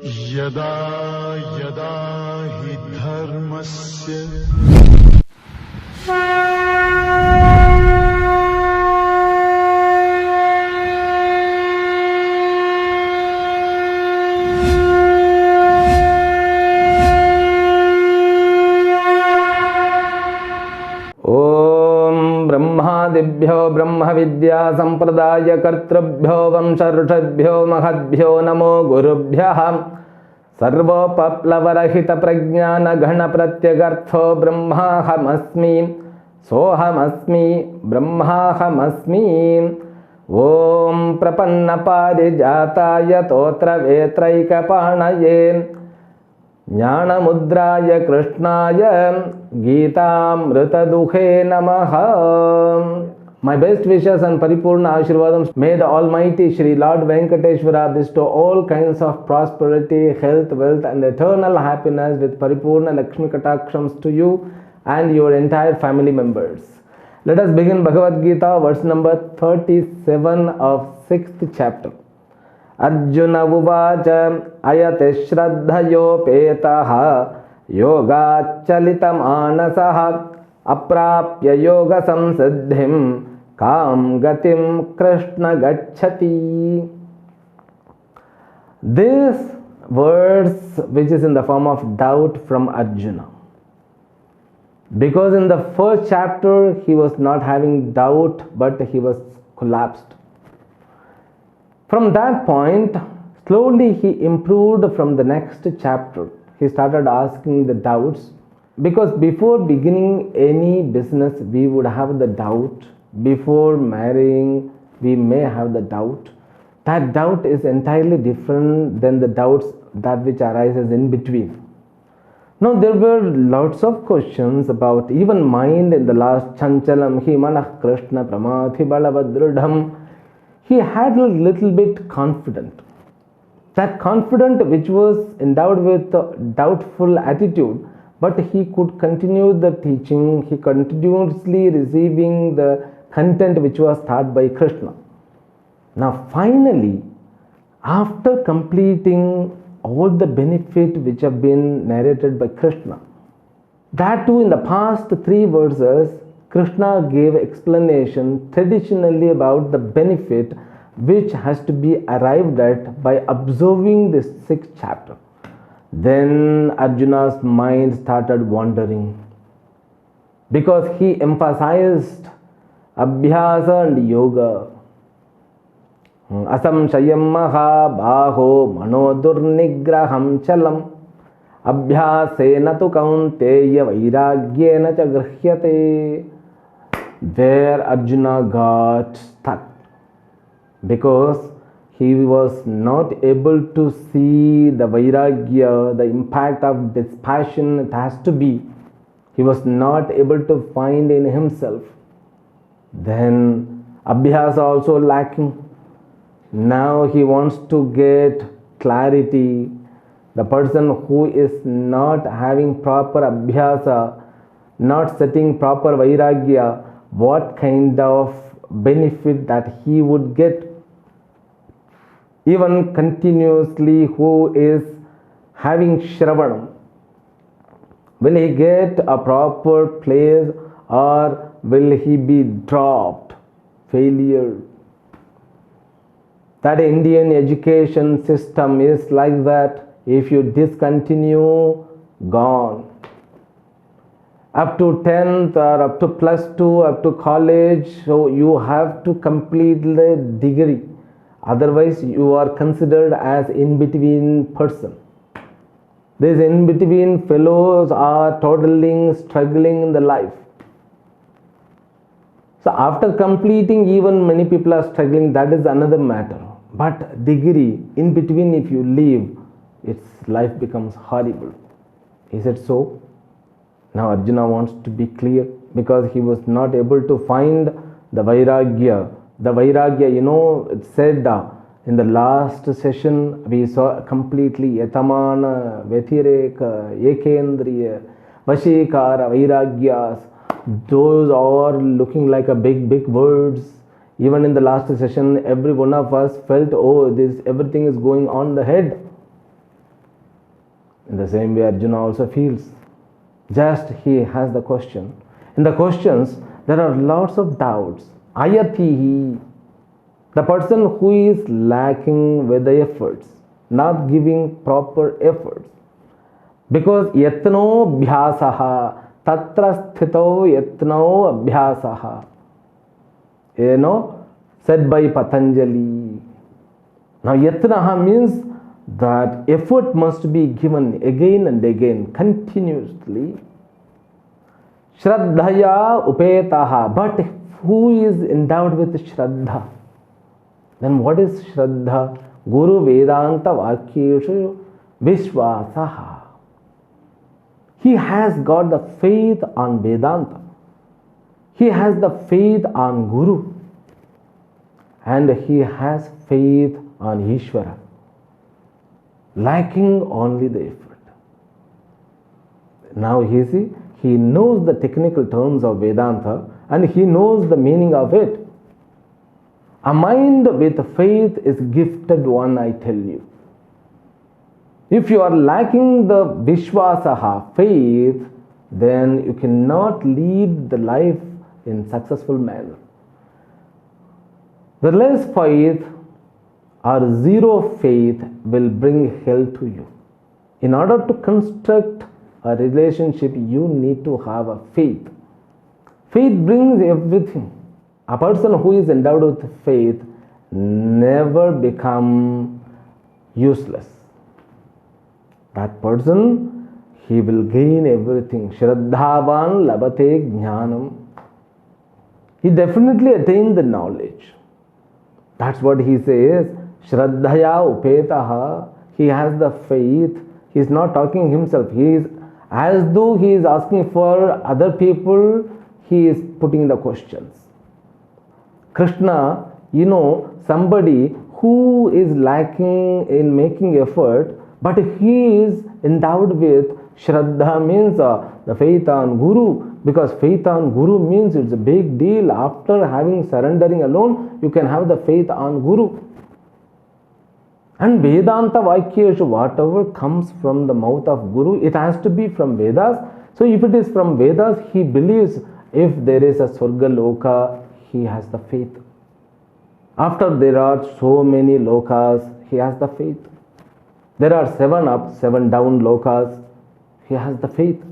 यदा यदा हि धर्मस्य ब्रह्मादिभ्यो ब्रह्मविद्या संप्रदाय कर्तृभ्यो वंशऋषभ्यो महद्भ्यो नमो गुरुभ्यः सर्वोपप्लवरहित प्रज्ञान घन प्रत्यगर्थो ब्रह्माहमस्मि सोहमस्मि ब्रह्माहमस्मि। ओम प्रपन्न पारिजाताय तोत्र वेत्रैकपाणये ज्ञानमुद्राय कृष्णाय गीतामृतदुहे नमः। My best wishes and Paripurna Ashirvadam. May the Almighty Shri Lord Venkateshwara bestow all kinds of prosperity, health, wealth and eternal happiness with Paripurna Lakshmi Katakshams to you and your entire family members. Let us begin Bhagavad Gita, verse number 37 of 6th chapter. Arjun उवाच अयति श्रद्धयोपेतः योगाच्चलितमानसः अप्राप्य योगसंसिद्धिं कां गतिं कृष्ण गच्छति. This verse, which is in the form of doubt from Arjuna, because in the first chapter he was not having doubt but he was collapsed. From that point, slowly he improved. From the next chapter, he started asking the doubts, because before beginning any business, we would have the doubt. Before marrying, we may have the doubt. That doubt is entirely different than the doubts that which arises in between. Now, there were lots of questions about even mind in the last Chanchalam hi manah Krishna pramathi balavadrudham. He had a little bit confident. That confident which was endowed with a doubtful attitude, but he could continue the teaching, he continuously receiving the content which was taught by Krishna. Now finally, after completing all the benefit which have been narrated by Krishna, that too in the past 3 verses, Krishna gave explanation traditionally about the benefit which has to be arrived at by observing this 6th chapter. Then Arjuna's mind started wandering, because he emphasized abhyasa and yoga. Asamshayam mahabaho manodurnigraham chalam abhyasena tu kaunteya vairagyena cha grihyate. There Arjuna got stuck, because he was not able to see the vairagya, the impact of dispassion it has to be. He was not able to find in himself. Then abhyasa also lacking. Now he wants to get clarity. The person who is not having proper abhyasa, not setting proper vairagya, what kind of benefit that he would get. Even continuously who is having Shravanam, will he get a proper place or will he be dropped? Failure. That Indian education system is like that. If you discontinue, gone. Up to 10th or up to +2, up to college, so you have to complete the degree. Otherwise, you are considered as in-between person. These in-between fellows are totaling, struggling in the life. So after completing, even many people are struggling, that is another matter. But degree, in between if you leave, its life becomes horrible. Is it so? Now Arjuna wants to be clear, because he was not able to find the vairagya. The vairagya, it said in the last session, we saw completely yatamana, vetireka, ekendriya, vashikara, vairagyas. Those are looking like a big words. Even in the last session, every one of us felt, oh, this everything is going on the head. In the same way, Arjuna also feels. Just he has the question. In the questions, there are lots of doubts. Ayatihi, the person who is lacking with the efforts, not giving proper efforts. Because yatno bhyasaha, tatra sthito yatno abhyasaha. Said by Patanjali. Now, yatnaha means that effort must be given again and again, continuously. Shraddhaya upetaha. But who is endowed with Shraddha? Then what is Shraddha? Guru Vedanta Vakyeshu Vishwasaha. He has got the faith on Vedanta. He has the faith on Guru. And he has faith on Ishvara. Lacking only the effort. Now he knows the technical terms of Vedanta and he knows the meaning of it. A mind with faith is gifted one, I tell you. If you are lacking the Vishwasaha, faith, then you cannot lead the life in successful manner. The less faith or zero faith will bring hell to you. In order to construct a relationship, you need to have a faith. Faith brings everything. A person who is endowed with faith never becomes useless. That person, he will gain everything. Shraddhavan labate jnanam. He definitely attained the knowledge. That's what he says. Shraddhaya upetaha. He has the faith. He is not talking himself. He is as though he is asking for other people. He is putting the questions. Krishna, somebody who is lacking in making effort, but he is endowed with Shraddha, means the faith on Guru. Because faith on Guru means it's a big deal. After having surrendering alone, you can have the faith on Guru. And Vedanta Vakyeshu, whatever comes from the mouth of Guru, it has to be from Vedas. So if it is from Vedas, he believes if there is a Swarga Loka, he has the faith. After there are so many lokas, he has the faith. There are 7 up, 7 down lokas, he has the faith.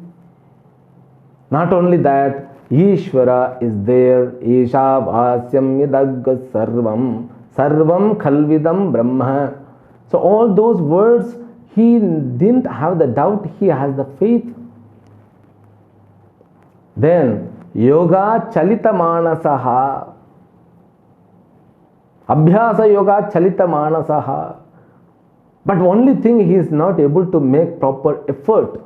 Not only that, Ishvara is there. Isha Vasyam Yadagga Sarvam. Sarvam Khalvidam Brahma. So all those words, he didn't have the doubt, he has the faith. Then, Yoga Chalita Manasaha. Abhyasa Yoga Chalita Manasaha. But only thing, he is not able to make proper effort.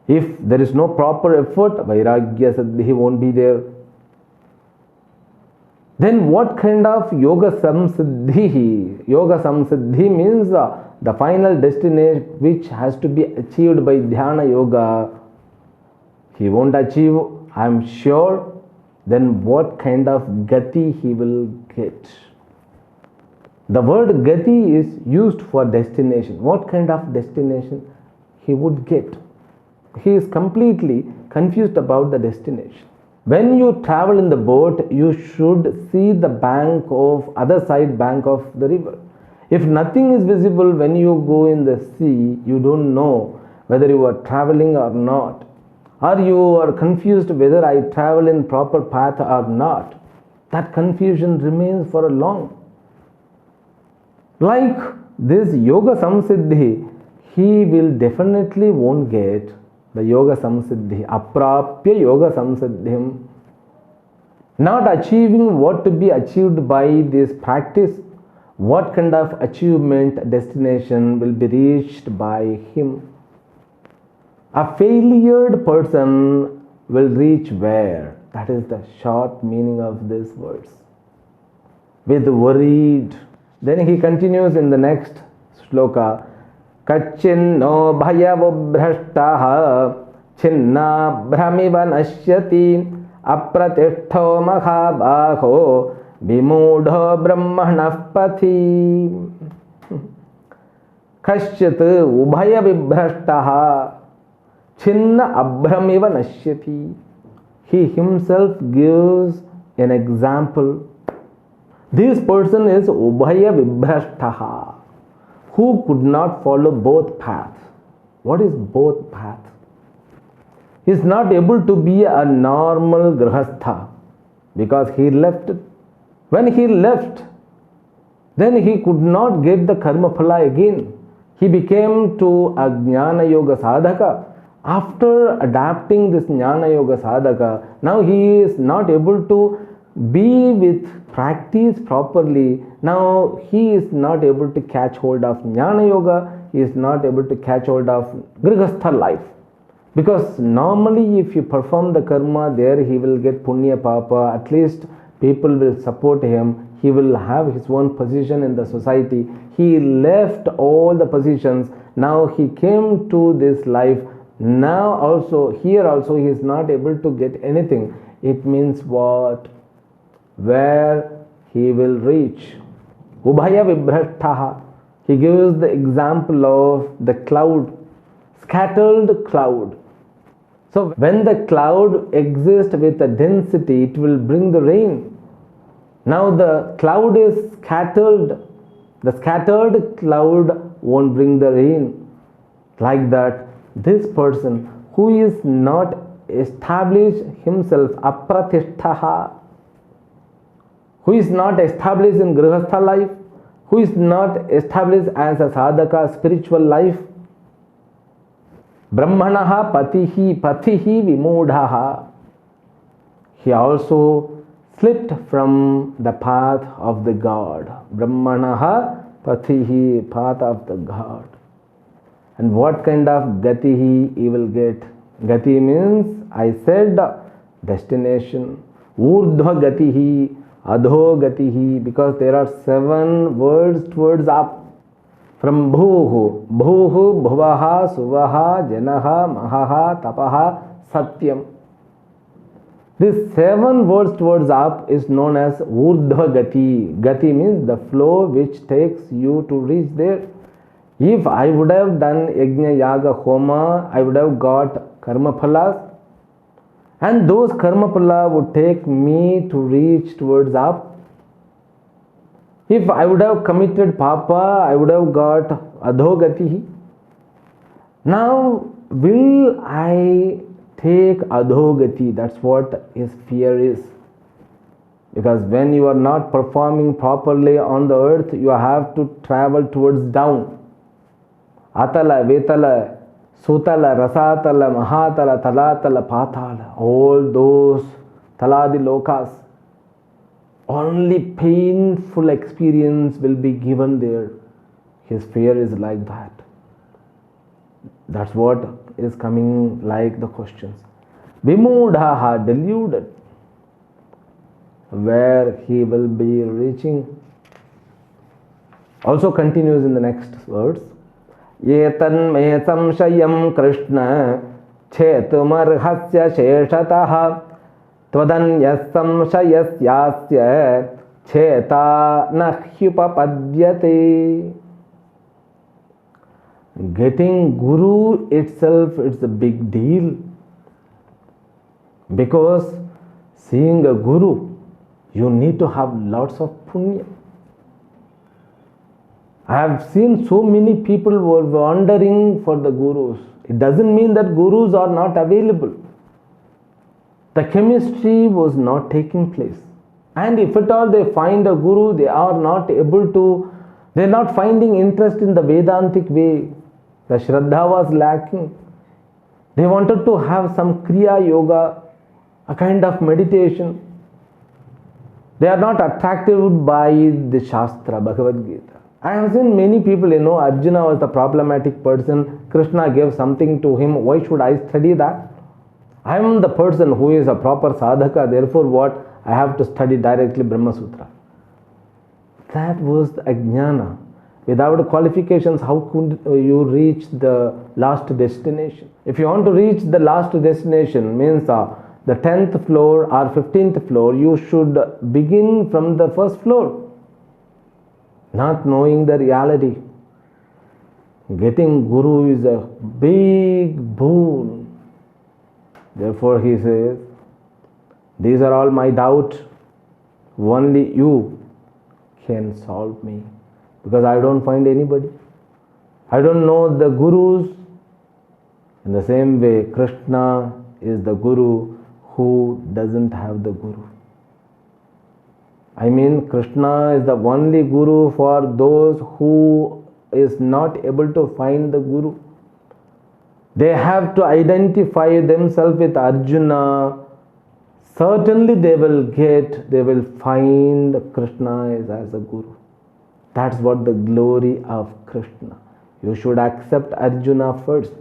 If there is no proper effort, Vairagya Siddhi won't be there. Then what kind of Yoga Samsiddhi? Yoga Samsiddhi means the final destination which has to be achieved by Dhyana Yoga. He won't achieve, I am sure. Then what kind of Gati he will get? The word Gati is used for destination. What kind of destination he would get? He is completely confused about the destination. When you travel in the boat, you should see the other side bank of the river. If nothing is visible when you go in the sea, you don't know whether you are traveling or not. Or you are confused whether I travel in proper path or not. That confusion remains for a long. Like this Yoga Samsiddhi, he will definitely won't get the Yoga Samsiddhi. Aprapya Yoga Samsiddhim. Not achieving what to be achieved by this practice. What kind of achievement, destination will be reached by him? A failured person will reach where? That is the short meaning of these words. With worried. Then he continues in the next shloka. Kachinno bhayavubhrashtaha chinna bhramiva nashyati apratishto mahabhaho vimudho brahmanah pathi. कश्चित् उभय विभ्रष्टः छिन्न अभ्रमिव नश्यति. He himself gives an example. This person is ubhaya vibhrashtaha, who could not follow both paths. What is both paths? He is not able to be a normal grihastha because he left. When he left, then he could not get the karma phala again. He became to a jnana yoga sadhaka. After adapting this jnana yoga sadhaka, now he is not able to be with practice properly. Now he is not able to catch hold of jnana yoga. He is not able to catch hold of grihastha life. Because normally if you perform the karma, there he will get punya papa. At least people will support him. He will have his own position in the society. He left all the positions. Now he came to this life. Now also, here also he is not able to get anything. It means what? Where he will reach. Ubhaya vibhrashtaha. He gives the example of the cloud, scattered cloud. So when the cloud exists with a density, it will bring the rain. Now the cloud is scattered. The scattered cloud won't bring the rain. Like that, this person who is not established himself, apratishtaha, who is not established in grihastha life, who is not established as a sadhaka spiritual life, brahmanaha patihi vimudhaha, he also slipped from the path of the God. Brahmanaha patihi, path of the God. And what kind of gati he will get? Gati means, I said, destination. Urdhva gatihi, adho gatihi, because there are 7 words towards up. From bhuhu, bhuvaha, suvaha, janaha, mahaha, tapaha, satyam. This 7 words towards up is known as urdhva gati. Gati means the flow which takes you to reach there. If I would have done yajna, yaga, homa, I would have got karma phalas, and those karma phala would take me to reach towards up. If I would have committed papa, I would have got adhogati. Now, will I take adhogati? That's what his fear is. Because when you are not performing properly on the earth, you have to travel towards down. Atala, Vetala, Sutala, Rasatala, Mahatala, Talatala, Patala, all those Taladi lokas, only painful experience will be given there. His fear is like that. That's what is coming like the questions. Vimudhaha, deluded, where he will be reaching. Also continues in the next words. Yetanme samshayam Krishna chetumarhasya sheshataha tvadanyas samshayasyasya cheta nahyupapadyate. Getting Guru itself, it's a big deal. Because seeing a Guru, you need to have lots of punya. I have seen so many people who are wandering for the Gurus. It doesn't mean that Gurus are not available. The chemistry was not taking place. And if at all they find a Guru, they are not finding interest in the Vedantic way. The Shraddha was lacking. They wanted to have some Kriya Yoga, a kind of meditation. They are not attracted by the Shastra, Bhagavad Gita. I have seen many people, Arjuna was the problematic person. Krishna gave something to him. Why should I study that? I am the person who is a proper sadhaka. Therefore, what? I have to study directly Brahma Sutra. That was the ajnana. Without qualifications, how could you reach the last destination? If you want to reach the last destination, means the 10th floor or 15th floor, you should begin from the first floor. Not knowing the reality. Getting Guru is a big boon. Therefore he says, these are all my doubts. Only you can solve me. Because I don't find anybody. I don't know the Gurus. In the same way, Krishna is the Guru who doesn't have the Guru. I mean, Krishna is the only Guru for those who is not able to find the Guru. They have to identify themselves with Arjuna. Certainly they will find Krishna as a Guru. That's what the glory of Krishna. You should accept Arjuna first.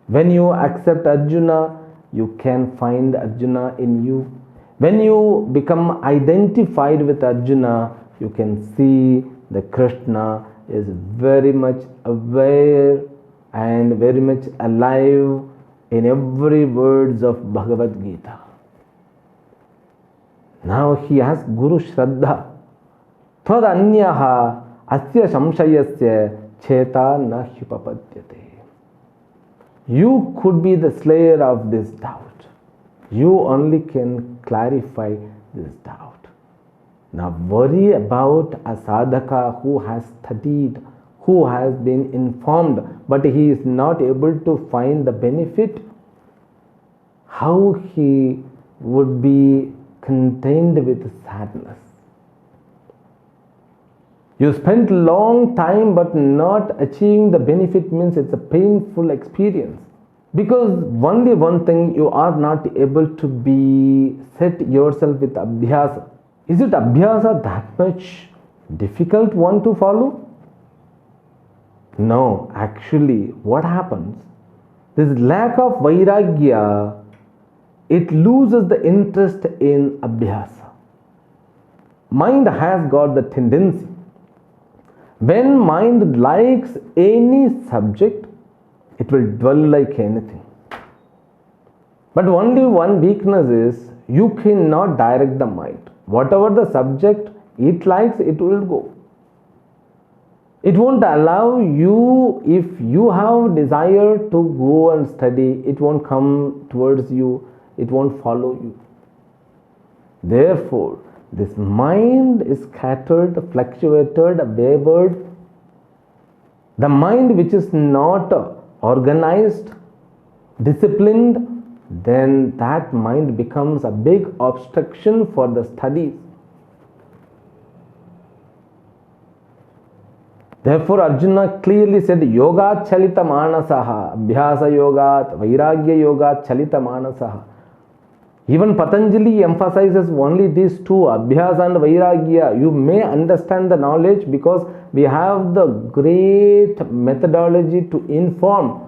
When you accept Arjuna, you can find Arjuna in you. When you become identified with Arjuna, you can see that Krishna is very much aware and very much alive in every words of Bhagavad Gita. Now he has Guru Shraddha. Tvad anyaha asya samshayasya cheta na hyupapadyate. You could be the slayer of this doubt. You only can clarify this doubt. Now worry about a sadhaka who has studied, who has been informed, but he is not able to find the benefit. How he would be contained with sadness. You spent long time but not achieving the benefit means it's a painful experience. Because only one thing, you are not able to be set yourself with abhyasa. Is it abhyasa that much difficult one to follow? No, actually what happens? This lack of vairagya, it loses the interest in abhyasa. Mind has got the tendency. When mind likes any subject, it will dwell like anything. But only one weakness is, you cannot direct the mind. Whatever the subject it likes, it will go. It won't allow you, if you have desire to go and study, it won't come towards you, it won't follow you. Therefore, this mind is scattered, fluctuated, wavered. The mind which is not organized, disciplined, then that mind becomes a big obstruction for the studies. Therefore, Arjuna clearly said, Yoga Chalita Manasaha, Abhyasa Yogat, Vairagya Yogat Chalita Manasaha. Even Patanjali emphasizes only these two, Abhyasa and Vairagya. You may understand the knowledge because we have the great methodology to inform.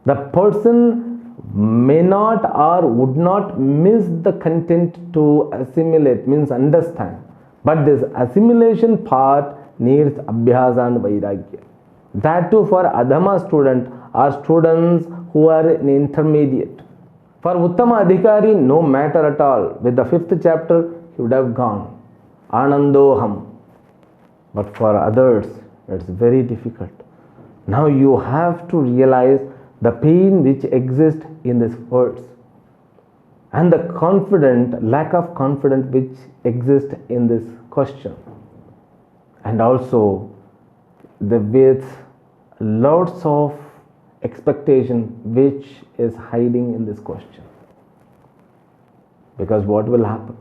The person may not or would not miss the content to assimilate, means understand. But this assimilation part needs Abhyasa and Vairagya. That too for Adhama student or students who are in intermediate. For Uttama Adhikari, no matter at all. With the 5th chapter, he would have gone. Anandoham. But for others, it's very difficult. Now you have to realize the pain which exists in these words and the lack of confidence which exists in this question. And also, with lots of expectation which is hiding in this question. Because what will happen?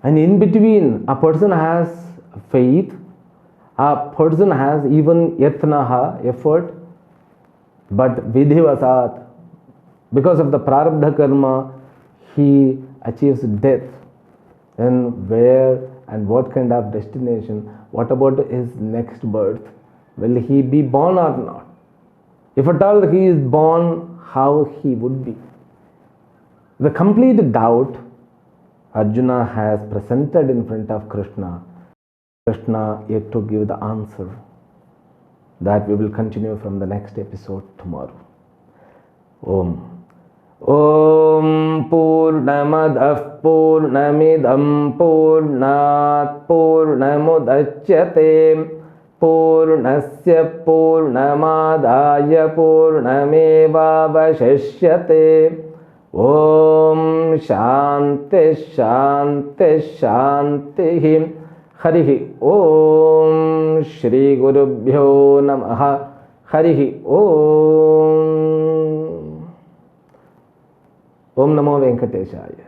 And in between, a person has faith, a person has even yatnaha, effort, but vidhivasat, because of the prarabdha karma, he achieves death. Then where and what kind of destination? What about his next birth? Will he be born or not? If at all he is born, how he would be? The complete doubt Arjuna has presented in front of Krishna. Krishna yet to give the answer. That we will continue from the next episode tomorrow. Om. Om Purnamadah Purnamidam Purnat Purnamudachyate पूर्णस्य पूर्णमादाय पूर्णमेवावशिष्यते। ओम शांति शांति शांति। हरि ओम। श्री गुरुभ्यो नमः। हरि ओम। ओम नमो वेंकटेशाय।